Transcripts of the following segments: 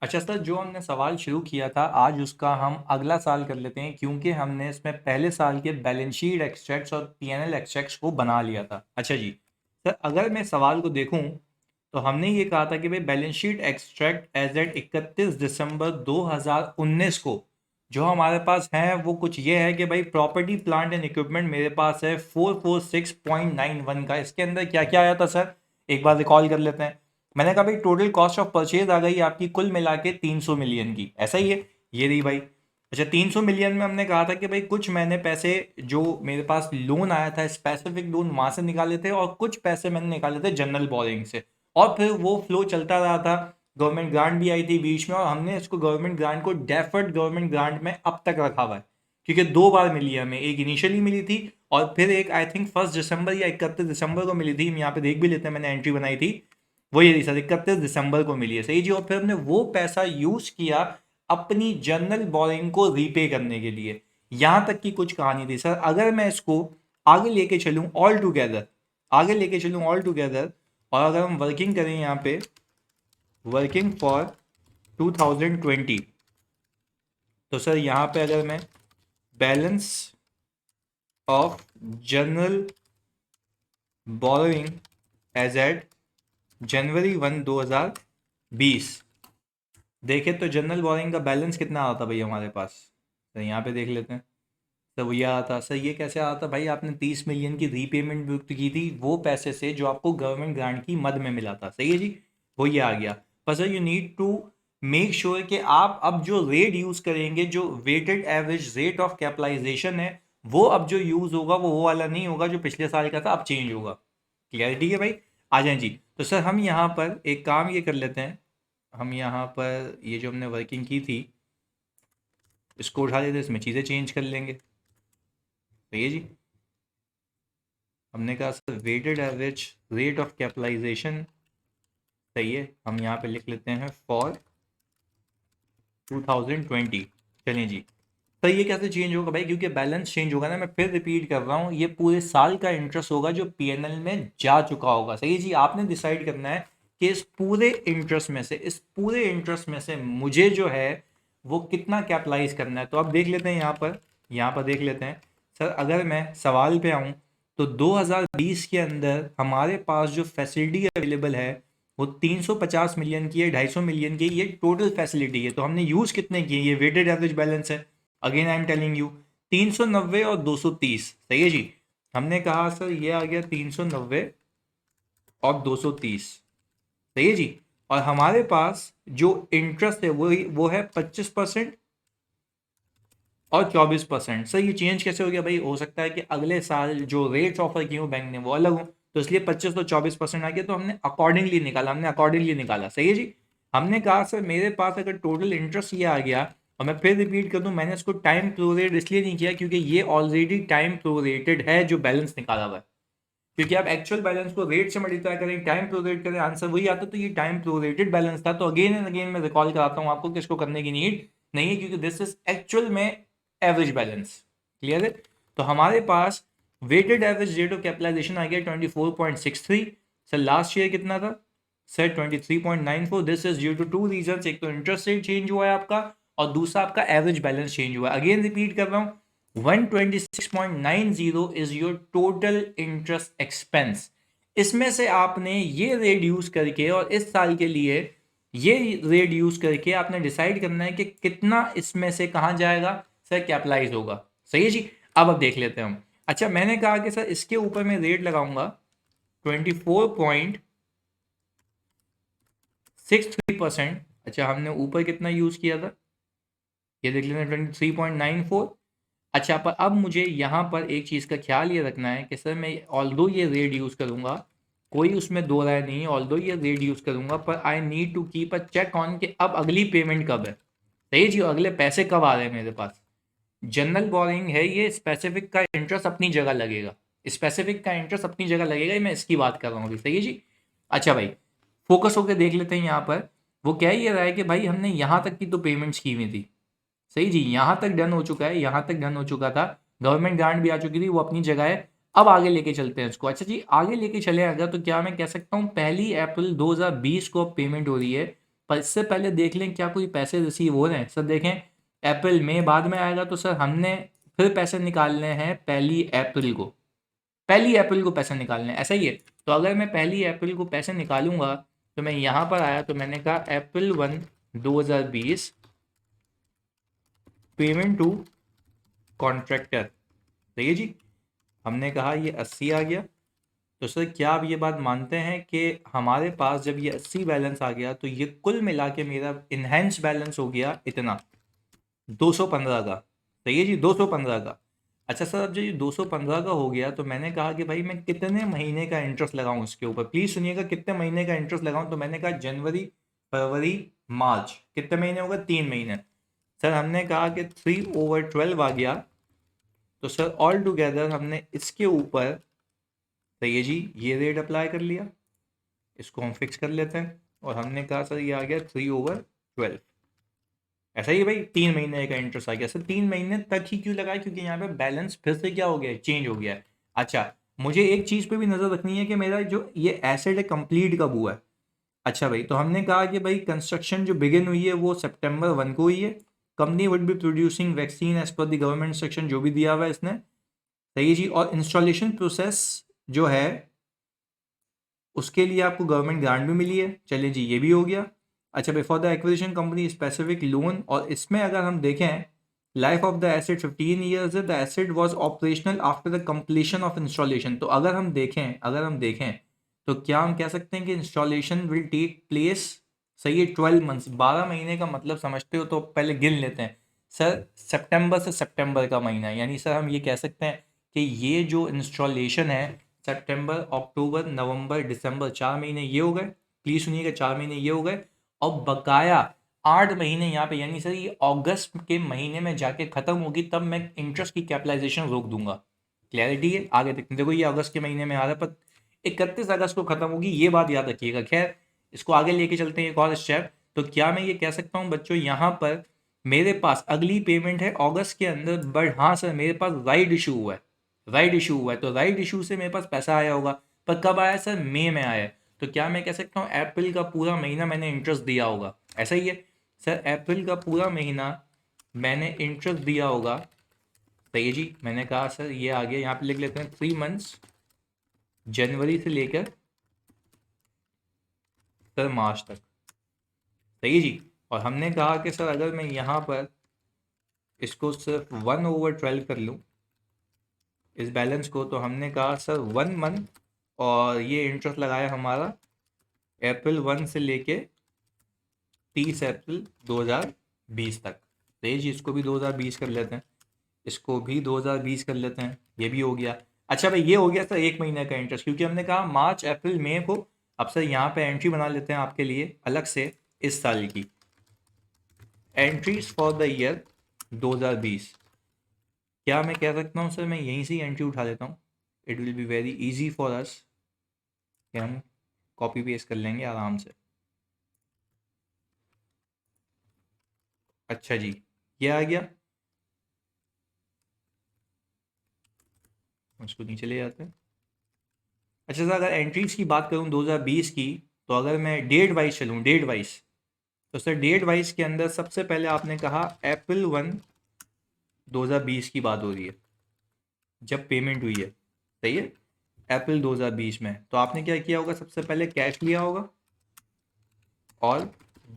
अच्छा सर, जो हमने सवाल शुरू किया था आज उसका हम अगला साल कर लेते हैं, क्योंकि हमने इसमें पहले साल के बैलेंस शीट एक्सट्रैक्ट्स और पीएनएल एक्सट्रैक्ट्स को बना लिया था। अच्छा जी सर, अगर मैं सवाल को देखूं तो हमने ये कहा था कि भाई balance sheet extract as at 31 दिसंबर 2019 को जो हमारे पास है वो कुछ ये है कि भाई प्रॉपर्टी प्लांट एंड इक्विपमेंट मेरे पास है 446.91 का। इसके अंदर क्या क्या आया था सर, एक बार रिकॉल कर लेते हैं। मैंने कहा भाई टोटल कॉस्ट ऑफ परचेज आ गई आपकी कुल मिला के 300 मिलियन की, ऐसा ही है, ये रही भाई। अच्छा 300 मिलियन में हमने कहा था कि भाई कुछ मैंने पैसे जो मेरे पास लोन आया था स्पेसिफिक लोन वहां से निकाले थे और कुछ पैसे मैंने निकाले थे जनरल बोरिंग से, और फिर वो फ्लो चलता रहा था। गवर्नमेंट ग्रांट भी आई थी बीच में और हमने इसको गवर्नमेंट ग्रांट को डेफर्ड गवर्नमेंट ग्रांट में अब तक रखा हुआ है, क्योंकि दो बार मिली है हमें, एक इनिशियली मिली थी और फिर एक आई थिंक 1 दिसंबर या 31 दिसंबर को मिली थी। हम यहाँ पे देख भी लेते हैं, मैंने एंट्री बनाई थी, वो ये सर 31 दिसंबर को मिली है, सही जी। और फिर हमने वो पैसा यूज किया अपनी जनरल बोरिंग को रीपे करने के लिए। यहां तक की कुछ कहानी थी सर। अगर मैं इसको आगे लेके चलूं ऑल टुगेदर, आगे लेके चलूं ऑल टुगेदर, और अगर हम वर्किंग करें यहाँ पे वर्किंग फॉर 2020, तो सर यहाँ पे अगर मैं balance of general borrowing as at January 2020 देखे तो जनरल बोरिंग का बैलेंस कितना आता था भाई हमारे पास। तो यहाँ पे देख लेते हैं। तो ये आता सर, ये कैसे आता भाई, आपने 30 मिलियन की रीपेमेंट भी की थी वो पैसे से जो आपको गवर्नमेंट ग्रांट की मद में मिला था, सही है जी, वो ये आ गया। पर sir you need to make sure कि आप अब जो रेट यूज करेंगे, जो weighted average rate of capitalisation है, वो अब जो यूज होगा वो वाला नहीं होगा जो पिछले साल का था, अब चेंज होगा। क्लियरिटी है भाई, आ जाए जी। तो सर हम यहाँ पर एक काम ये कर लेते हैं, हम यहाँ पर ये जो हमने वर्किंग की थी इसको उठा लेते, इसमें चीज़ें चेंज कर लेंगे, सही है जी। हमने कहा sir weighted average rate of capitalisation, सही है, हम यहाँ पे लिख लेते हैं फॉर 2020। चलिए जी, तो ये कैसे चेंज होगा भाई, क्योंकि बैलेंस चेंज होगा ना, मैं फिर रिपीट कर रहा हूँ, ये पूरे साल का इंटरेस्ट होगा जो पीएनएल में जा चुका होगा, सही है जी। आपने डिसाइड करना है कि इस पूरे इंटरेस्ट में से, इस पूरे इंटरेस्ट में से मुझे जो है वो कितना कैपिटलाइज करना है। तो अब देख लेते हैं यहाँ पर देख लेते हैं सर, अगर मैं सवाल पे आऊँ तो 2020 के अंदर हमारे पास जो फैसिलिटी अवेलेबल है वो 350 मिलियन की है, 250 मिलियन की, ये टोटल फैसिलिटी है। तो हमने यूज कितने किए, ये वेटेड एवरेज बैलेंस है, again I am telling you 390 और 230, सही है जी। हमने कहा सर ये आ गया 390 और 230, सही है जी। और हमारे पास जो इंटरेस्ट है वो है 25% और 24%। सर ये चेंज कैसे हो गया भाई, हो सकता है कि अगले साल जो रेट्स ऑफर किए हो बैंक ने वो अलग हो, तो इसलिए 25 और 24% आ गया, तो हमने अकॉर्डिंगली निकाला, सही है जी। हमने कहा सर मेरे पास अगर टोटल इंटरेस्ट ये आ गया, और मैं फिर रिपीट कर दूं, मैंने इसको टाइम प्रोरेट इसलिए नहीं किया क्योंकि ये ऑलरेडी टाइम प्रोरेटेड है जो बैलेंस निकाला हुआ है। क्योंकि आप एक्चुअल बैलेंस को रेट से मल्टीप्लाई करें, टाइम प्रोरेट करें, आंसर वही आता, तो ये टाइम प्रोरेटेड बैलेंस था। तो अगेन एंड अगेन मैं रिकॉल कराता हूं आपको कि इसको करने की नीड नहीं है, क्योंकि दिस इज एक्चुअल में एवरेज बैलेंस। क्लियर है। तो हमारे पास weighted average rate of capitalisation आ गया 24.63। सर लास्ट ईयर कितना था sir, 23.94। This is due to two reason, एक तो इंटरेस्ट रेट चेंज हुआ है आपका, और दूसरा आपका एवरेज बैलेंस चेंज हुआ है। अगेन रिपीट कर रहा हूं, 126.90 is your total interest expense. इसमें से आपने ये रेट यूज करके और इस साल के लिए ये रेट यूज करके आपने डिसाइड करना है कि कितना इसमें से कहां जाएगा सर, कैपिटलाइज होगा, सही है जी। अब देख लेते हैं हम। अच्छा मैंने कहा कि सर इसके ऊपर मैं रेट लगाऊंगा 24.63%। अच्छा हमने ऊपर कितना यूज किया था, ये देख लेते हैं 23.94। अच्छा पर अब मुझे यहाँ पर एक चीज़ का ख्याल ये रखना है कि सर मैं ऑल्दो ये रेट यूज़ करूँगा, कोई उसमें दो राय नहीं है, ऑल्दो ये रेट यूज़ करूँगा, पर I need to keep a check on कि अब अगली पेमेंट कब है, सही जी, अगले पैसे कब आ रहे हैं मेरे पास। जनरल बोरिंग है ये, स्पेसिफिक का इंटरेस्ट अपनी जगह लगेगा, स्पेसिफिक का इंटरेस्ट अपनी जगह लगेगा, मैं इसकी बात कर रहा हूँ अभी, सही है जी। अच्छा भाई फोकस होकर देख लेते हैं यहाँ पर, वो कह ये रहा है कि भाई हमने यहाँ तक की तो पेमेंट्स की हुई थी, सही जी, यहां तक डन हो चुका है, यहां तक डन हो चुका था, गवर्नमेंट ग्रांट भी आ चुकी थी, वो अपनी जगह है। अब आगे लेके चलते हैं इसको। अच्छा जी आगे लेके चले अगर, तो क्या मैं कह सकता हूं 1 अप्रैल 2020 को पेमेंट हो रही है पर इससे पहले देख लें क्या कोई पैसे रिसीव हो रहे हैं। सर देखें अप्रैल मई बाद में आएगा, तो सर हमने फिर पैसे निकालने हैं 1 अप्रैल को, 1 अप्रैल को पैसे निकालने हैं, ऐसा ही है। तो अगर मैं 1 अप्रैल को पैसे निकालूंगा तो मैं यहाँ पर आया तो मैंने कहा April 1, 2020 पेमेंट टू कॉन्ट्रैक्टर, सही है जी। हमने कहा ये 80 आ गया। तो सर क्या आप ये बात मानते हैं कि हमारे पास जब ये 80 बैलेंस आ गया तो ये कुल मिला के मेरा इनहेंस बैलेंस हो गया इतना 215 का, सही है जी, 215 का। अच्छा सर अब जो ये 215 का हो गया तो मैंने कहा कि भाई मैं कितने महीने का इंटरेस्ट लगाऊं इसके ऊपर, प्लीज सुनिएगा, कितने महीने का इंटरेस्ट लगाऊं। तो मैंने कहा जनवरी फरवरी मार्च, कितने महीने होगा, 3 महीने। सर हमने कहा कि 3/12 आ गया। तो सर ऑल टुगेदर हमने इसके ऊपर, सही है जी, ये रेट अप्लाई कर लिया, इसको हम फिक्स कर लेते हैं और हमने कहा सर ये आ गया 3/12, ऐसा ही है भाई, 3 महीने का इंटरेस्ट आ गया। सर 3 महीने तक ही क्यों लगाया, क्योंकि यहाँ पे बैलेंस फिर से क्या हो गया है, चेंज हो गया है। अच्छा मुझे एक चीज़ पे भी नज़र रखनी है कि मेरा जो ये एसेट है कंप्लीट कब हुआ है। अच्छा भाई तो हमने कहा कि भाई कंस्ट्रक्शन जो बिगिन हुई है वो September 1 को हुई है। Company would be producing vaccine as per the government instruction, जो भी दिया हुआ है इसने, सही है जी। और इंस्टॉलेशन प्रोसेस जो है उसके लिए आपको गवर्नमेंट ग्रांट भी मिली है, चलिए जी ये भी हो गया। अच्छा before the acquisition company specific loan, और इसमें अगर हम देखें life of the asset 15 years है, the asset was operational after the completion of installation. तो अगर हम देखें तो क्या हम कह सकते हैं कि इंस्टॉलेशन विल टेक प्लेस, सही है, 12 मंथ्स, 12 महीने का मतलब समझते हो तो पहले गिन लेते हैं। सर सितंबर से सितंबर का महीना, यानी सर हम ये कह सकते हैं कि ये जो इंस्टॉलेशन है सितंबर अक्टूबर नवंबर दिसंबर, 4 महीने ये हो गए, प्लीज सुनिएगा, 4 महीने ये हो गए। और बकाया 8 महीने यहाँ पे, यानी सर ये अगस्त के महीने में जाके खत्म होगी, तब मैं इंटरेस्ट की कैपिटलाइजेशन रोक दूंगा। क्लैरिटी है, आगे देखते हैं। देखो ये अगस्त के महीने में आ रहा है पर 31 अगस्त को खत्म होगी, ये बात याद रखिएगा। खैर इसको आगे लेके चलते हैं एक और स्टेप। तो क्या मैं ये कह सकता हूँ बच्चों, यहाँ पर मेरे पास अगली पेमेंट है अगस्त के अंदर, बट हाँ सर मेरे पास राइट इशू हुआ है, राइट इशू हुआ है, तो राइट इशू से मेरे पास पैसा आया होगा। पर कब आया सर, मई में आया है। तो क्या मैं कह सकता हूँ अप्रैल का पूरा महीना मैंने इंटरेस्ट दिया होगा, ऐसा ही है सर, अप्रैल का पूरा महीना मैंने इंटरेस्ट दिया होगा, सही है जी। मैंने कहा सर ये आ गया, यहाँ पे लिख लेते हैं 3 मंथ्स, जनवरी से लेकर सर मार्च तक, सही है जी। और हमने कहा कि सर अगर मैं यहाँ पर इसको सिर्फ 1/12 कर लूँ इस बैलेंस को, तो हमने कहा सर 1 मंथ, और ये इंटरेस्ट लगाया हमारा April 1 से लेके 30 अप्रैल 2020 तक। तो ये जी इसको भी 2020 कर लेते हैं, इसको भी 2020 कर लेते हैं, ये भी हो गया। अच्छा भाई ये हो गया सर 1 महीने का इंटरेस्ट, क्योंकि हमने कहा मार्च अप्रैल मई को। अब सर यहाँ पे एंट्री बना लेते हैं आपके लिए अलग से, इस साल की एंट्रीज फॉर द ईयर 2020। क्या मैं कह सकता हूँ सर, मैं यहीं से एंट्री उठा लेता हूँ, it will be very easy for us, कि हम कॉपी पेस्ट कर लेंगे आराम से। अच्छा जी ये आ गया, उसको नीचे ले जाते हैं। अच्छा सर अगर एंट्रीज की बात करूँ 2020 की, तो अगर मैं डेट वाइज चलूँ, डेट वाइज, तो सर डेट वाइज के अंदर सबसे पहले आपने कहा April 1 2020 की बात हो रही है, जब पेमेंट हुई है, सही है, अप्रैल 2020 में। तो आपने क्या किया होगा, सबसे पहले कैश लिया होगा और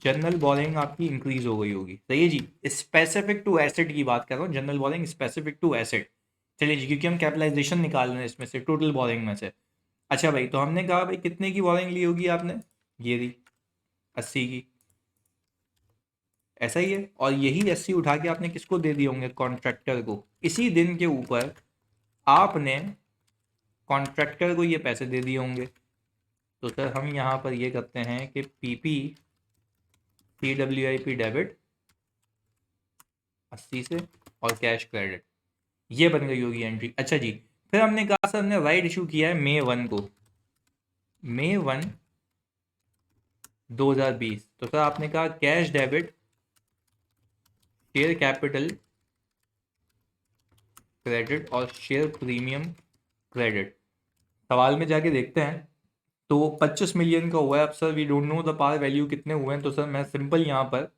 जनरल बोरिंग आपकी इंक्रीज हो गई होगी, सही है जी। स्पेसिफिक टू एसेट की बात कर रहा हूँ, general borrowing specific to asset, चलिए जी, क्योंकि हम कैपिटलाइजेशन निकाल रहे हैं इसमें से, टोटल बोरिंग में से। अच्छा भाई तो हमने कहा भाई कितने की बोरिंग ली होगी आपने, ये रही 80 की, ऐसा ही है। और यही 80 उठा के आपने किसको दे दिए होंगे, कॉन्ट्रैक्टर को। इसी दिन के ऊपर आपने कॉन्ट्रैक्टर को ये पैसे दे दिए होंगे। तो सर हम यहाँ पर ये करते हैं कि पीपी CWIP डेबिट 80 से और कैश क्रेडिट, ये बन गई होगी एंट्री। अच्छा जी फिर हमने कहा सर हमने राइट इशू किया है May 1 को, May 1 2020। तो सर आपने कहा cash debit share capital credit और शेयर प्रीमियम क्रेडिट। सवाल में जाके देखते हैं तो 25 मिलियन का हुआ है। अब sir we don't know the par value कितने हुए हैं, तो सर मैं सिंपल यहाँ पर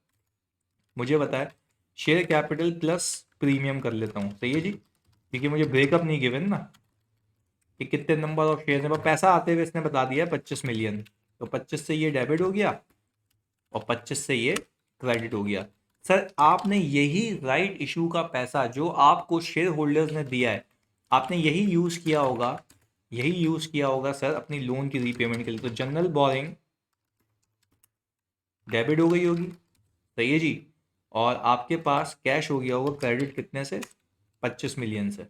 मुझे बताए शेयर कैपिटल प्लस प्रीमियम कर लेता हूँ, सही है जी, क्योंकि मुझे ब्रेकअप नहीं गिवन ना कि कितने नंबर ऑफ शेयर है, पर पैसा आते हुए इसने बता दिया 25 मिलियन, तो 25 से ये डेबिट हो गया और 25 से ये क्रेडिट हो गया। सर आपने यही राइट इशू का पैसा जो आपको शेयर होल्डर्स ने दिया है, आपने यही यूज किया होगा, यही यूज किया होगा सर अपनी लोन की रीपेमेंट के लिए। तो जनरल बोरिंग डेबिट हो गई होगी, सही है जी, और आपके पास कैश हो गया होगा क्रेडिट कितने से, 25 मिलियन से,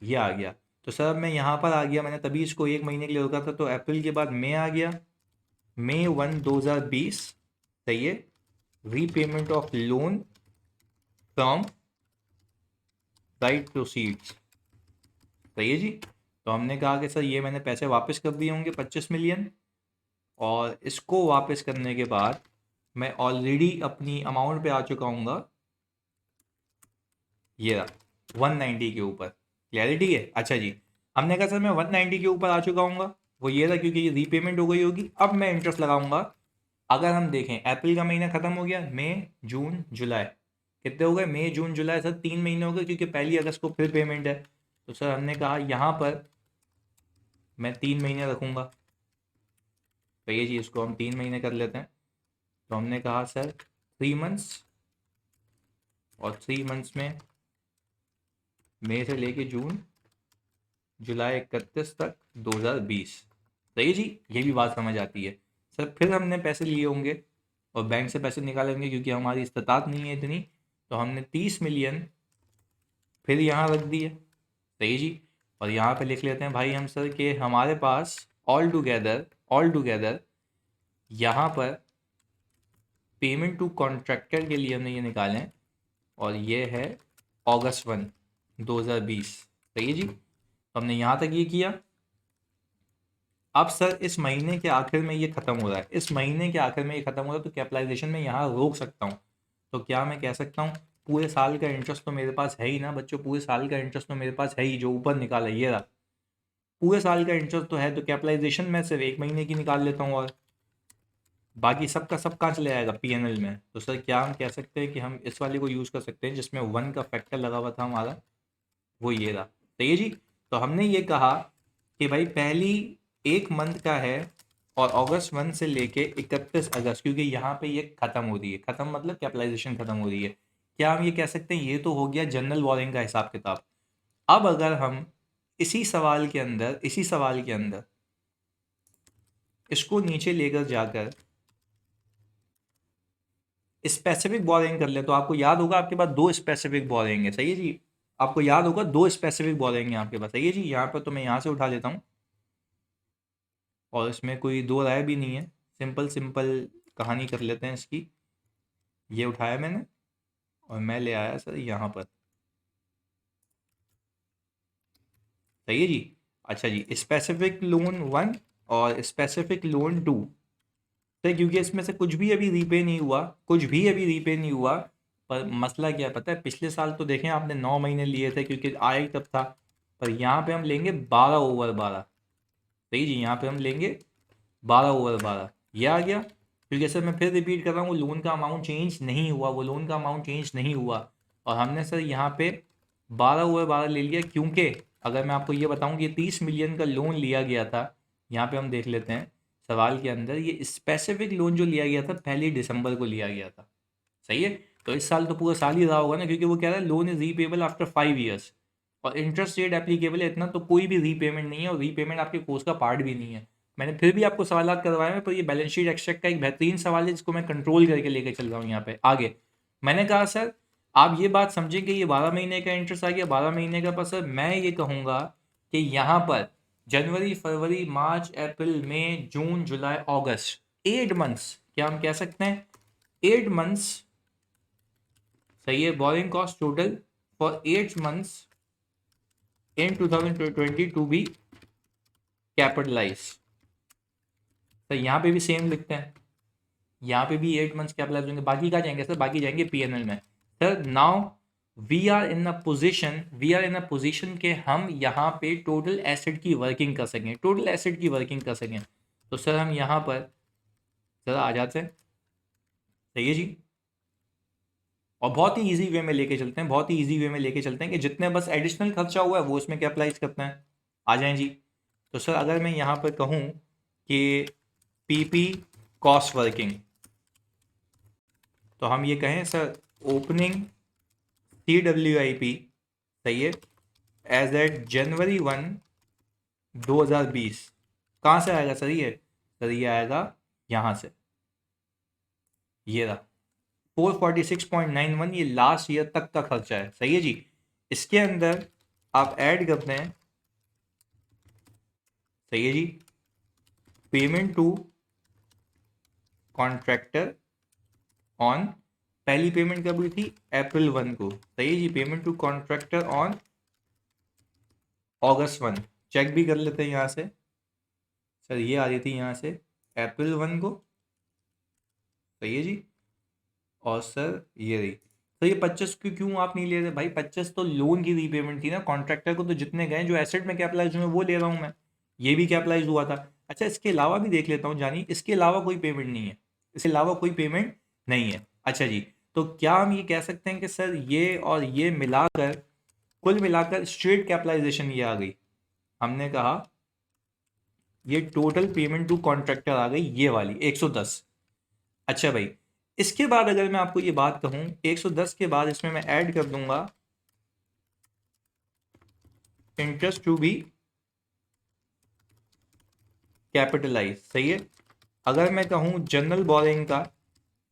ये आ गया। तो सर मैं यहाँ पर आ गया, मैंने तभी इसको एक महीने के लिए रोका था, तो अप्रैल के बाद मई आ गया, मई 1 2020, सही है, repayment of loan from right proceeds, सही है जी। तो हमने कहा कि सर ये मैंने पैसे वापस कर दिए होंगे 25 मिलियन, और इसको वापस करने के बाद मैं ऑलरेडी अपनी अमाउंट पे आ चुका हूँ, ये रहा 190 के ऊपर, क्लैरिटी है। अच्छा जी, हमने कहा सर मैं 190 के ऊपर आ चुका हूँ, वो ये रहा क्योंकि ये रीपेमेंट हो गई होगी। अब मैं इंटरेस्ट लगाऊंगा। अगर हम देखें अप्रैल का महीना खत्म हो गया, मई जून जुलाई कितने हो गए, मई जून जुलाई सर 3 महीने हो गए, क्योंकि 1 अगस्त को फिर पेमेंट है। तो सर हमने कहा यहाँ पर मैं 3 महीने रखूंगा, तो ये जी इसको हम 3 महीने कर लेते हैं। तो हमने कहा सर 3 मंथ्स, और 3 मंथ्स में मई से लेके जून जुलाई 31 तक 2020, सही जी, ये भी बात समझ आती है। सर फिर हमने पैसे लिए होंगे और बैंक से पैसे निकाले होंगे, क्योंकि हमारी इस्तात नहीं है इतनी, तो हमने 30 मिलियन फिर यहाँ रख दिए, सही जी। और यहाँ पे लिख लेते हैं भाई हम सर कि हमारे पास ऑल टुगेदर यहाँ पर पेमेंट टू कॉन्ट्रैक्टर के लिए हमने ये निकाले हैं, और ये है अगस्त 1 2020, सही है जी। तो हमने यहाँ तक ये किया। अब सर इस महीने के आखिर में ये खत्म हो रहा है, इस महीने के आखिर में ये खत्म हो रहा है, तो कैपिटलाइजेशन में यहाँ रोक सकता हूँ। तो क्या मैं कह सकता हूँ पूरे साल का इंटरेस्ट तो मेरे पास है ही ना बच्चों, पूरे साल का इंटरेस्ट तो मेरे पास है ही, जो ऊपर निकाला है ये रहा, पूरे साल का इंटरेस्ट तो है। तो कैपिटलाइजेशन में सिर्फ 1 महीने की निकाल लेता हूँ, और बाकी सबका सब कहाँ चले जाएगा पीएनएल में। तो सर क्या हम कह सकते हैं कि हम इस वाले को यूज़ कर सकते हैं जिसमें 1 का फैक्टर लगा हुआ था हमारा, वो ये रहा, सही है जी। तो हमने ये कहा कि भाई पहली 1 मंथ का है, और अगस्त 1 से लेके 31 अगस्त, क्योंकि यहाँ पे ये खत्म हो रही है, खत्म मतलब कैपिटलाइजेशन खत्म हो रही है। क्या हम ये कह सकते हैं, ये तो हो गया जनरल वॉरिंग का हिसाब किताब। अब अगर हम इसी सवाल के अंदर इसको नीचे लेकर जाकर स्पेसिफिक बोरिंग कर ले, तो आपको याद होगा आपके पास दो स्पेसिफिक बोरिंग है, सही है जी, आपको याद होगा दो स्पेसिफिक बोरिंग है आपके पास, सही है जी। यहाँ पर तो मैं यहाँ से उठा लेता हूँ, और इसमें कोई दो राय भी नहीं है, सिंपल सिंपल कहानी कर लेते हैं इसकी। ये उठाया मैंने और मैं ले आया सर यहाँ पर, सही है जी। अच्छा जी, स्पेसिफिक लोन 1 और स्पेसिफिक लोन 2, तो क्योंकि इसमें से कुछ भी अभी रीपे नहीं हुआ, कुछ भी अभी रीपे नहीं हुआ। पर मसला क्या है पता है, पिछले साल तो देखें आपने 9 महीने लिए थे क्योंकि आया ही तब था, पर यहाँ पे हम लेंगे 12/12, सही जी, यहाँ पे हम लेंगे 12/12, ये आ गया। क्योंकि सर मैं फिर रिपीट कर रहा हूँ, वो लोन का अमाउंट चेंज नहीं हुआ, वो लोन का अमाउंट चेंज नहीं हुआ, और हमने सर यहाँ पे 12/12 ले लिया, क्योंकि अगर मैं आपको ये बताऊँ कि 30 मिलियन का लोन लिया गया था, यहाँ पे हम देख लेते हैं सवाल के अंदर, ये स्पेसिफिक लोन जो लिया गया था 1 दिसंबर को लिया गया था, सही है। तो इस साल तो पूरा साल ही रहा होगा ना, क्योंकि वो कह रहा है loan is repayable after 5 years, और इंटरेस्ट रेट एप्लीकेबल है इतना, तो कोई भी रीपेमेंट नहीं है, और रीपेमेंट आपके कोर्स का पार्ट भी नहीं है। मैंने फिर भी आपको सवाल करवाए हैं, पर ये बैलेंस शीट एक्सट्रैक्ट का एक बेहतरीन सवाल है जिसको मैं कंट्रोल करके लेके चल रहा हूँ यहाँ पे आगे। मैंने कहा सर आप ये बात समझें कि ये 12 महीने का इंटरेस्ट आ गया, 12 महीने का, पर सर मैं ये कहूँगा कि यहाँ पर जनवरी फरवरी मार्च अप्रैल मई जून जुलाई अगस्त 8 मंथ्स, क्या हम कह सकते हैं 8 मंथ्स, सही है, borrowing cost total for 8 months in 2020 to be capitalise. Sir यहाँ पे भी सेम लिखते हैं, यहाँ पे भी 8 मंथ्स कैपिटलाइज होंगे, बाकी कहाँ जाएंगे सर, बाकी जाएंगे पीएनएल में। Sir now we are in a position के हम यहाँ पे टोटल एसेट की वर्किंग कर सकें, टोटल एसेट की वर्किंग कर सकें। तो सर हम यहाँ पर ज़रा आ जाते हैं, सही है जी। और बहुत ही इजी वे में लेके चलते हैं, बहुत ही इजी वे में लेके चलते हैं कि जितने बस एडिशनल खर्चा हुआ है वो उसमें कैपिटलाइज करते हैं। आ जाएं जी। तो सर अगर मैं यहाँ पर कहूँ कि पीपी कॉस्ट वर्किंग, तो हम ये कहें सर ओपनिंग CWIP, सही है, एज एट January 1, 2020। कहाँ से आएगा सर ये? सर ये आएगा यहाँ से, ये रहा 446.91, ये लास्ट ईयर तक का खर्चा है, सही है जी। इसके अंदर आप ऐड करते हैं, सही है जी, पेमेंट टू कॉन्ट्रैक्टर ऑन, पहली पेमेंट कब हुई थी? April 1 को, सही है जी। Payment to contractor on August 1, check भी कर लेते हैं यहाँ से। सर ये आ रही थी यहाँ से April 1 को, सही है जी। और सर ये रही। तो ये 25 क्यों आप नहीं ले रहे भाई? 25 तो लोन की रीपेमेंट थी ना, कॉन्ट्रैक्टर को तो जितने गए जो एसेट में कैपिटलाइज हुए वो ले रहा हूँ मैं, ये भी कैपिटलाइज हुआ था। अच्छा इसके अलावा भी देख लेता हूँ जानी, इसके अलावा कोई पेमेंट नहीं है, इसके अलावा कोई पेमेंट नहीं है। अच्छा जी, तो क्या हम ये कह सकते हैं कि सर ये और ये मिलाकर, कुल मिलाकर स्ट्रेट कैपिटलाइजेशन ये आ गई? हमने कहा ये टोटल पेमेंट टू कॉन्ट्रैक्टर आ गई ये वाली 110। अच्छा भाई, इसके बाद अगर मैं आपको ये बात कहूं 110 के बाद इसमें मैं ऐड कर दूंगा इंटरेस्ट टू बी कैपिटलाइज, सही है। अगर मैं कहूं जनरल बोरिंग का,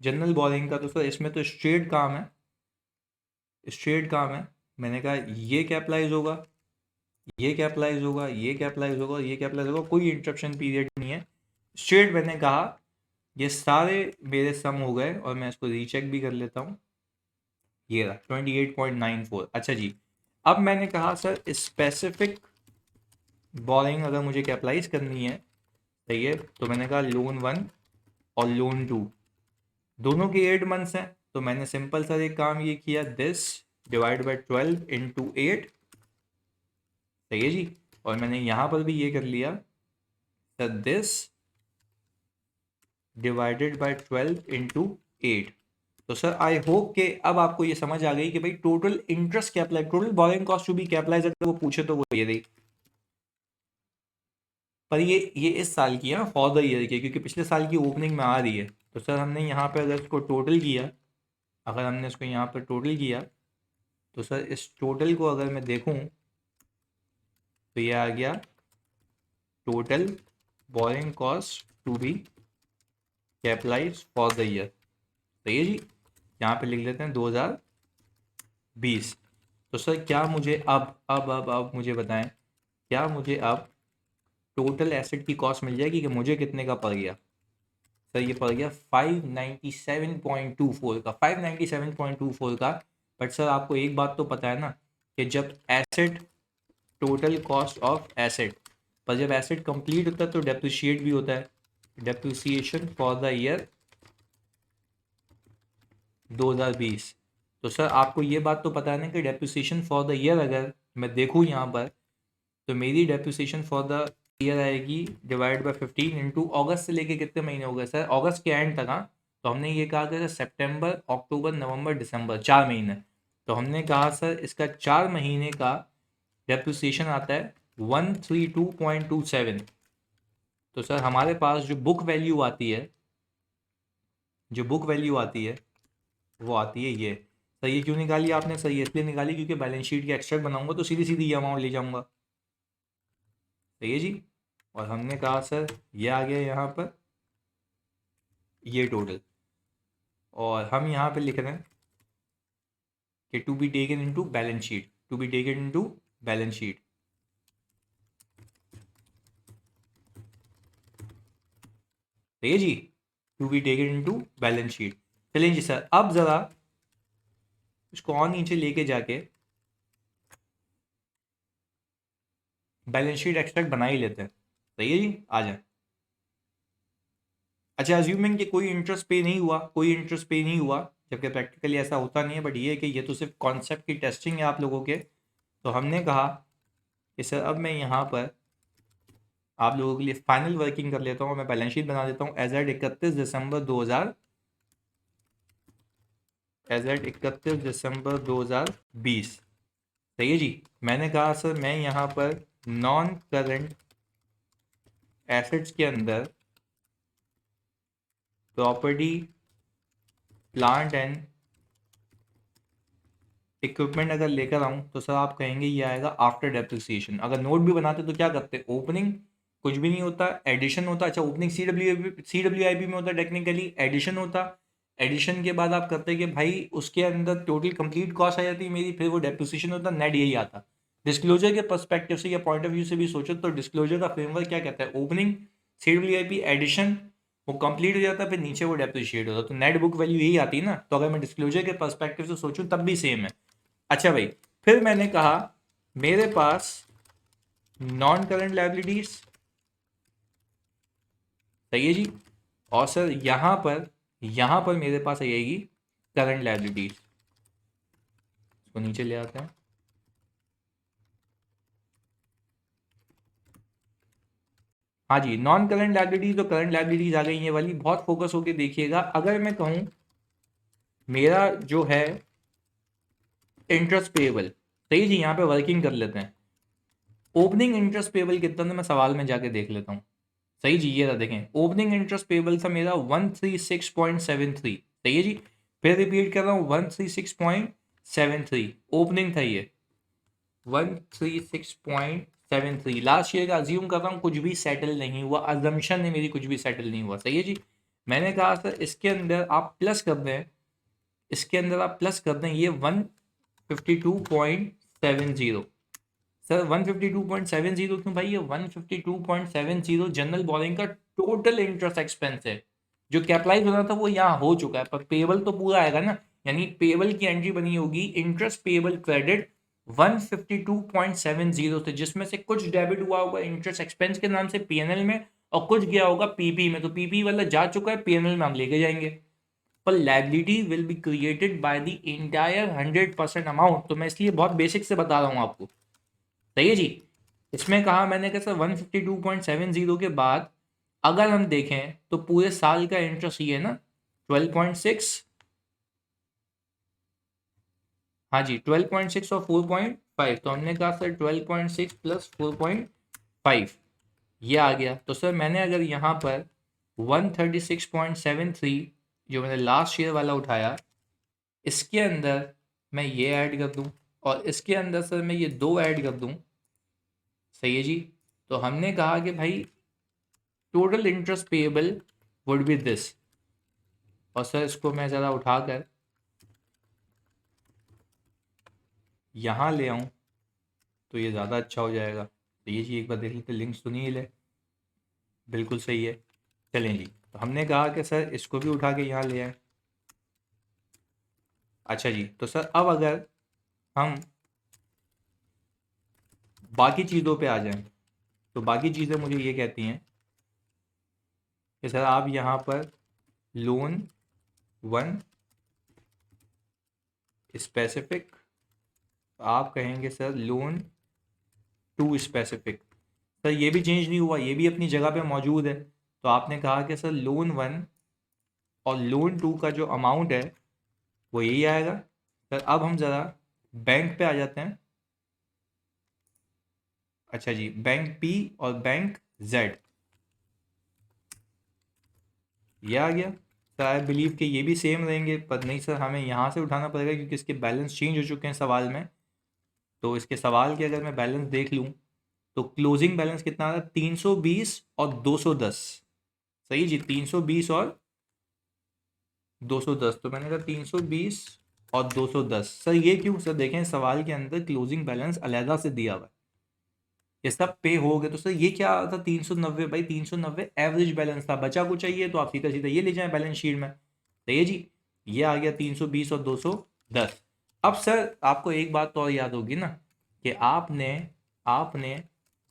जनरल बोरिंग का, तो सर इसमें तो स्ट्रेट काम है, स्ट्रेट काम है। मैंने कहा ये कैपिटलाइज होगा, ये कैपिटलाइज होगा, ये कैपिटलाइज होगा, ये कैपिटलाइज होगा, कोई इंटरप्शन पीरियड नहीं है। स्ट्रेट मैंने कहा ये सारे मेरे सम हो गए, और मैं इसको रीचेक भी कर लेता हूँ, ये रहा 28.94। अच्छा जी, अब मैंने कहा सर स्पेसिफिक बोरिंग अगर मुझे कैपिटलाइज करनी है, सही है, तो मैंने कहा लोन 1 और लोन 2 दोनों के 8 मंथ्स हैं, तो मैंने सिंपल सर एक काम ये किया, दिस डिवाइड बाई 12 × 8, सही है जी। और मैंने यहाँ पर भी ये कर लिया सर, दिस डिवाइडेड बाई 12 × 8। तो सर आई होप कि अब आपको ये समझ आ गई कि भाई total interest capitalise, total borrowing cost to be capitalise अगर वो पूछे तो वो ये रही। पर ये इस साल की है, फॉर द ईयर की, क्योंकि पिछले साल की ओपनिंग में आ रही है। तो सर हमने यहाँ पे अगर इसको टोटल किया, अगर हमने इसको यहाँ पर टोटल किया, तो सर इस टोटल को अगर मैं देखूँ तो ये आ गया total borrowing cost to be capitalise for the year, सही है जी। यहाँ पे लिख लेते हैं 2020। तो सर क्या मुझे अब मुझे बताएं, क्या मुझे अब टोटल एसेट की कॉस्ट मिल जाएगी कि मुझे कितने का पड़ गया? सर ये पड़ गया 597.24 का, 597.24 का। बट सर आपको एक बात तो पता है ना कि जब asset, total cost of asset, पर जब एसेट कंप्लीट होता है तो डेप्रिशिएट भी होता है, डेप्रिसिएशन फॉर द ईयर 2020। तो सर आपको ये बात तो पता है ना कि डेप्रिसिएशन फॉर द ईयर अगर मैं देखूँ यहाँ पर, तो मेरी डेप्रिसिएशन फॉर द ईयर आएगी डिवाइड बाय 15 × अगस्त से लेके कितने महीने हो गए सर? अगस्त के एंड तक, हाँ। तो हमने ये कहा कि सर सितंबर, अक्टूबर, नवंबर, दिसंबर 4 महीने। तो हमने कहा सर इसका 4 महीने का डेप्रिसिएशन आता है 132.27। तो सर हमारे पास जो बुक वैल्यू आती है, जो बुक वैल्यू आती है वो आती है ये। सर ये क्यों निकाली आपने? सर ये इसलिए निकाली क्योंकि बैलेंस शीट के एक्सट्रैक्ट बनाऊंगा तो सीधी सीधी ये अमाउंट ले जाऊंगा, सही है जी। और हमने कहा सर ये आ गया यहाँ पर ये टोटल, और हम यहाँ पे लिख रहे हैं कि to be taken into balance sheet, to be taken into balance sheet, सही है जी, to be taken into balance sheet. चलिए जी सर, अब जरा इसको और नीचे लेके जाके बैलेंस शीट एक्सट्रैक्ट बना ही लेते हैं, सही है जी, आ जाए। अच्छा, अज्यूमिंग कि कोई इंटरेस्ट पे नहीं हुआ, कोई इंटरेस्ट पे नहीं हुआ, जबकि प्रैक्टिकली ऐसा होता नहीं है, बट ये है कि ये तो सिर्फ कॉन्सेप्ट की टेस्टिंग है आप लोगों के। तो हमने कहा कि सर अब मैं यहाँ पर आप लोगों के लिए फाइनल वर्किंग कर लेता हूँ, मैं बैलेंस शीट बना देता हूँ एज एट 31 दिसंबर 2020। सही है जी। मैंने कहा सर मैं यहाँ पर नॉन करंट एसेट्स के अंदर प्रॉपर्टी प्लांट एंड इक्विपमेंट अगर लेकर आऊँ तो सर आप कहेंगे ये आएगा आफ्टर डेप्रिसिएशन। अगर नोट भी बनाते तो क्या करते, ओपनिंग कुछ भी नहीं होता, एडिशन होता। अच्छा, ओपनिंग CWIP में होता, टेक्निकली एडिशन होता। एडिशन के बाद आप करते कि भाई उसके अंदर टोटल कंप्लीट कॉस्ट आ जाती है मेरी, फिर वो डेप्रिसिएशन होता, नेट यही आता। डिस्क्लोजर के पर्सपेक्टिव से या पॉइंट ऑफ व्यू से भी सोचो तो डिस्क्लोजर का फ्रेमवर्क क्या कहता है, ओपनिंग CWIP एडिशन वो कंप्लीट हो जाता है, फिर नीचे वो डेप्रिशिएट होता है, तो नेट बुक वैल्यू यही आती है ना। तो अगर मैं डिस्क्लोजर के पर्सपेक्टिव से सोचूं तब भी सेम है। अच्छा भाई, फिर मैंने कहा मेरे पास नॉन करंट लायबिलिटीज, सही है जी। और सर यहां पर मेरे पास आएगी करंट लायबिलिटीज। इसको नीचे ले आते हैं। हाँ जी, नॉन करंट लायबिलिटीज तो करंट लायबिलिटीज आ गई ये वाली, बहुत फोकस होके देखिएगा। अगर मैं कहूं मेरा जो है इंटरेस्ट पेएबल, सही जी, यहाँ पे वर्किंग कर लेते हैं। ओपनिंग इंटरेस्ट पेएबल कितना था मैं सवाल में जाके देख लेता हूँ। सही जी, ये था देखें, ओपनिंग इंटरेस्ट पेबल था मेरा 136.73। सही है जी। फिर रिपीट कर रहा हूँ 136.73 ओपनिंग था ये, 136.73। लास्ट ईयर का अज्यूम कर रहा हूँ कुछ भी सेटल नहीं हुआ, अजम्पशन है मेरी, कुछ भी सेटल नहीं हुआ। सही है जी। मैंने कहा सर इसके अंदर आप प्लस कर दें, इसके अंदर आप प्लस कर दें ये 152.70। सर 152.70 क्यों भाई, ये 152.70 जनरल बोरिंग का टोटल इंटरेस्ट एक्सपेंस है। जो कैपिटलाइज होना था वो यहाँ हो चुका है, पर पेबल तो पूरा आएगा ना। यानी पेबल की एंट्री बनी होगी इंटरेस्ट पेबल क्रेडिट 152.70 से, जिसमें से कुछ डेबिट हुआ होगा इंटरेस्ट एक्सपेंस के नाम से पीएनएल में, और कुछ गया होगा पीपी में। तो पीपी वाला जा चुका है, पीएनएल में हम लेके जाएंगे। पर liability will be created by the entire 100% amount. तो मैं इसलिए बहुत बेसिक से बता रहा हूँ आपको। सही है जी। इसमें कहा मैंने कैसे 152.70 के बाद अगर हम देखें तो पूरे साल का इंटरेस्ट ये है ना 12.6। हाँ जी, 12.6 और 4.5, तो हमने कहा सर 12.6 प्लस 4.5 ये आ गया। तो सर मैंने अगर यहाँ पर 136.73 जो मैंने लास्ट ईयर वाला उठाया, इसके अंदर मैं ये ऐड कर दूं, और इसके अंदर सर मैं ये दो ऐड कर दूं। सही है जी। तो हमने कहा कि भाई total interest payable would be this, और सर इसको मैं ज़रा उठाकर यहाँ ले आऊँ तो ये ज़्यादा अच्छा हो जाएगा। तो ये जी एक बार देख लेते, लिंक्स तो नहीं ले, बिल्कुल सही है। चलें जी, तो हमने कहा कि सर इसको भी उठा के यहाँ ले आए। अच्छा जी, तो सर अब अगर हम बाकी चीज़ों पे आ जाएं, तो बाकी चीज़ें मुझे ये कहती हैं कि सर आप यहाँ पर लोन 1 स्पेसिफिक, आप कहेंगे सर लोन 2 स्पेसिफिक। सर ये भी चेंज नहीं हुआ, ये भी अपनी जगह पे मौजूद है। तो आपने कहा कि सर लोन 1 और लोन 2 का जो अमाउंट है वो यही आएगा। सर अब हम ज़रा बैंक पे आ जाते हैं। अच्छा जी, बैंक पी और बैंक जेड ये आ गया। सर आई बिलीव कि ये भी सेम रहेंगे, पर नहीं सर हमें यहाँ से उठाना पड़ेगा क्योंकि इसके बैलेंस चेंज हो चुके हैं सवाल में। तो इसके सवाल के अगर मैं बैलेंस देख लूँ तो क्लोजिंग बैलेंस कितना आ रहा है, 320 और 210। सही जी, 320 और 210। तो मैंने कहा 320 और 210। सर ये क्यों, सर देखें सवाल के अंदर क्लोजिंग बैलेंस अलहदा से दिया हुआ है, ये सब पे हो गए। तो सर ये क्या था 390, भाई 390 एवरेज बैलेंस था, बचा कुछ चाहिए तो आप सीधा सीधा ये ले जाएं बैलेंस शीट में। सही है जी। ये आ गया 320 और 210। अब सर आपको एक बात तो और याद होगी ना कि आपने आपने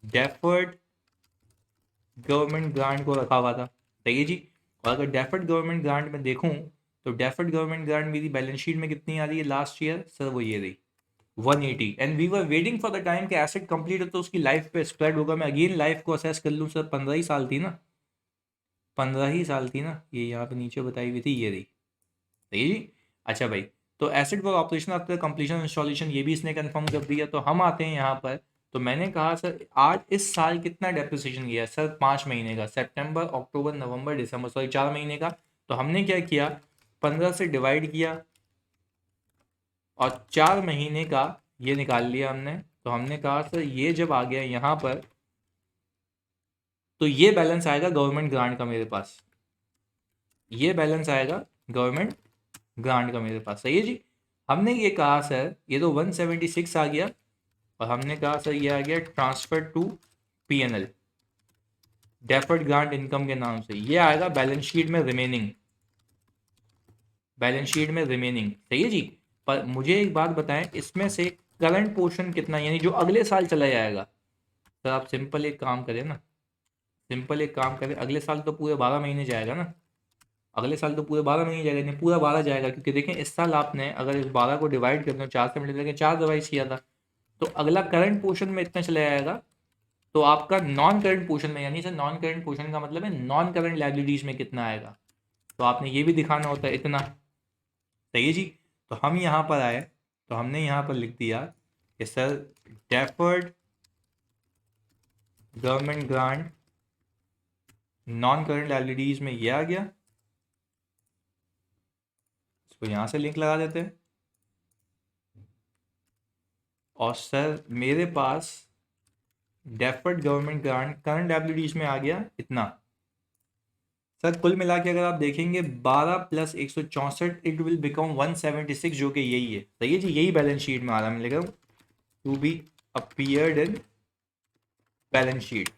डेफर्ड गवर्नमेंट ग्रांट को रखा हुआ था। सही है जी। और अगर डेफर्ड गवर्नमेंट ग्रांट में देखूं तो डेफर्ड गवर्नमेंट ग्रांट मेरी बैलेंस शीट में कितनी आ रही है लास्ट ईयर सर, वो ये रही 180। And we were waiting for the time कि एसेट कंप्लीट हो तो उसकी लाइफ पे स्प्रेड होगा। मैं अगेन लाइफ को असेस कर लूँ सर, 15 ही साल थी ना, 15 ही साल थी ना, ये यहाँ पे नीचे बताई हुई थी, ये रही, सही जी। अच्छा भाई, तो asset for operation after completion installation ये भी इसने कंफर्म कर दिया। तो हम आते हैं यहाँ पर, तो मैंने कहा सर आज इस साल कितना डेप्रिसिएशन गया सर, 5 महीने का, सितंबर अक्टूबर नवंबर दिसंबर, सॉरी 4 महीने का। तो हमने क्या किया, 15 से डिवाइड किया और 4 महीने का ये निकाल लिया हमने। तो हमने कहा सर ये जब आ गया यहाँ पर, तो ये बैलेंस आएगा गवर्नमेंट ग्रांट का मेरे पास, ये बैलेंस आएगा गवर्नमेंट ग्रांट का मेरे पास, सही है जी। हमने ये कहा सर ये तो 176 आ गया, और हमने कहा सर ये आ गया transfer to PNL, deferred grant income के नाम से, ये आएगा बैलेंस शीट में रिमेनिंग, बैलेंस शीट में रिमेनिंग, सही है जी। पर मुझे एक बात बताएं, इसमें से करंट पोर्शन कितना, यानी जो अगले साल चला जाएगा। सर आप सिंपल एक काम करें ना, सिंपल एक काम करें, अगले साल तो पूरे 12 महीने जाएगा ना, अगले साल तो पूरे 12 महीने जाएगा, नहीं पूरा 12 जाएगा, क्योंकि देखें इस साल आपने अगर इस 12 को डिवाइड करते हो 4 से मल्टीप्लाई करके 4 डिवाइड किया था, तो अगला करंट पोर्शन में इतना चला जाएगा। तो आपका नॉन करंट पोर्शन में, यानी सर नॉन करंट पोर्शन का मतलब है नॉन करंट लायबिलिटीज में कितना आएगा, तो आपने ये भी दिखाना होता है इतना, सही है जी। तो हम यहाँ पर आए, तो हमने यहाँ पर लिख दिया कि sir deferred government grant non current liabilities में ये आ गया, इसको यहाँ से लिंक लगा देते हैं। और सर मेरे पास deferred government grant current liabilities में आ गया इतना। सर कुल मिला के अगर आप देखेंगे 12 + 164 इट विल बिकम 176, जो कि यही है, सही है जी, यही बैलेंस शीट में आ रहा है। मैं लिख रहा हूँ to be appeared in balance sheet,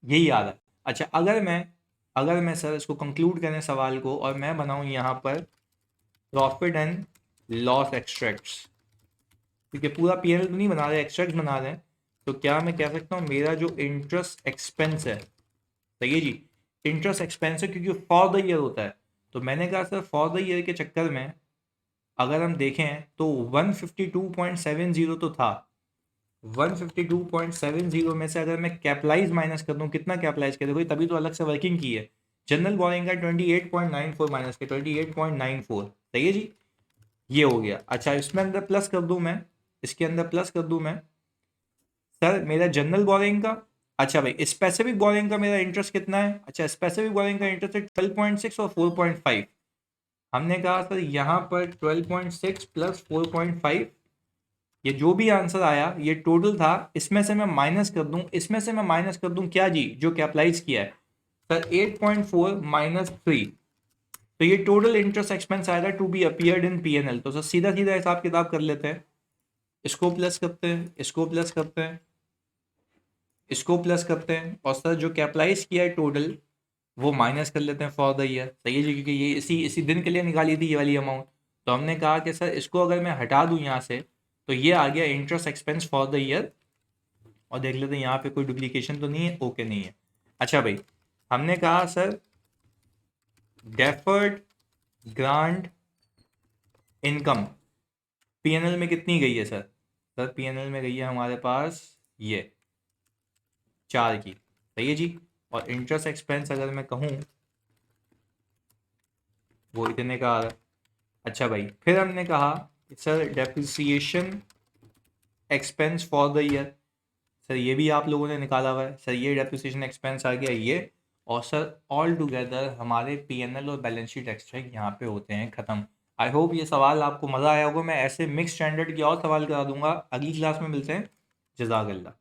यही आ रहा है। अच्छा अगर मैं सर इसको कंक्लूड करें सवाल को, और मैं बनाऊं यहाँ पर प्रॉफिट एंड लॉस एक्सट्रैक्ट्स, क्योंकि पूरा पीएनएल तो नहीं बना रहे, एक्सट्रैक्ट बना रहे हैं, तो क्या मैं कह सकता हूँ मेरा जो इंटरेस्ट एक्सपेंस है, सही है जी, इंटरेस्ट एक्सपेंस है, क्योंकि फॉर द ईयर होता है। तो मैंने कहा सर फॉर द ईयर के चक्कर में अगर हम देखें तो 152.70 तो था, 152.70 में से अगर मैं कैपिटलाइज माइनस कर दूं, कितना कैपिटलाइज कर, देखो तभी तो अलग से वर्किंग की है, जनरल बोरिंग का 28.94 माइनस के 28.94, सही है जी, ये हो गया। अच्छा इसमें अंदर प्लस कर दूं मैं, इसके अंदर प्लस कर दूं मैं सर मेरा जनरल बोरिंग का। अच्छा भाई स्पेसिफिक बोरिंग का मेरा इंटरेस्ट कितना है, अच्छा स्पेसिफिक बोरिंग का इंटरेस्ट है 12.6 और 4.5। हमने कहा सर यहाँ पर 12.6 + 4.5, ये जो भी आंसर आया ये टोटल था, इसमें से मैं माइनस कर दूं, इसमें से मैं माइनस कर दूं क्या जी, जो कैपिटलाइज किया है सर 8.4 - 3, तो ये टोटल इंटरेस्ट एक्सपेंस आएगा to be appeared in PNL. तो सर सीधा सीधा हिसाब किताब कर लेते हैं, इसको प्लस करते हैं, इसको प्लस करते हैं, इसको प्लस करते हैं, और सर जो कैपिटलाइज किया है टोटल वो माइनस कर लेते हैं फॉर द ईयर, सही है जी, क्योंकि ये इसी इसी दिन के लिए निकाली थी ये वाली अमाउंट। तो हमने कहा कि सर इसको अगर मैं हटा दूं यहाँ से, तो ये आ गया interest expense for the year, और देख लेते हैं यहाँ पे कोई डुप्लीकेशन तो नहीं है, ओके नहीं है। अच्छा भाई हमने कहा sir deferred grant income PNL में कितनी गई है सर, सर पीएनएल में गई है हमारे पास ये 4 की, सही है जी। और इंटरेस्ट एक्सपेंस अगर मैं कहूँ वो इतने का आ रहा है। अच्छा भाई फिर हमने कहा sir depreciation expense for the year, sir ये भी आप लोगों ने निकाला हुआ है, सर ये डेप्रिसिएशन एक्सपेंस आ गया ये, और सर ऑल टुगेदर हमारे पीएनएल और बैलेंस शीट एक्सट्रैक्ट यहाँ पे होते हैं ख़त्म। आई होप ये सवाल आपको मज़ा आया होगा, मैं ऐसे मिक्स स्टैंडर्ड के और सवाल करा दूंगा, अगली क्लास में मिलते हैं, जज़ाकल्लाह।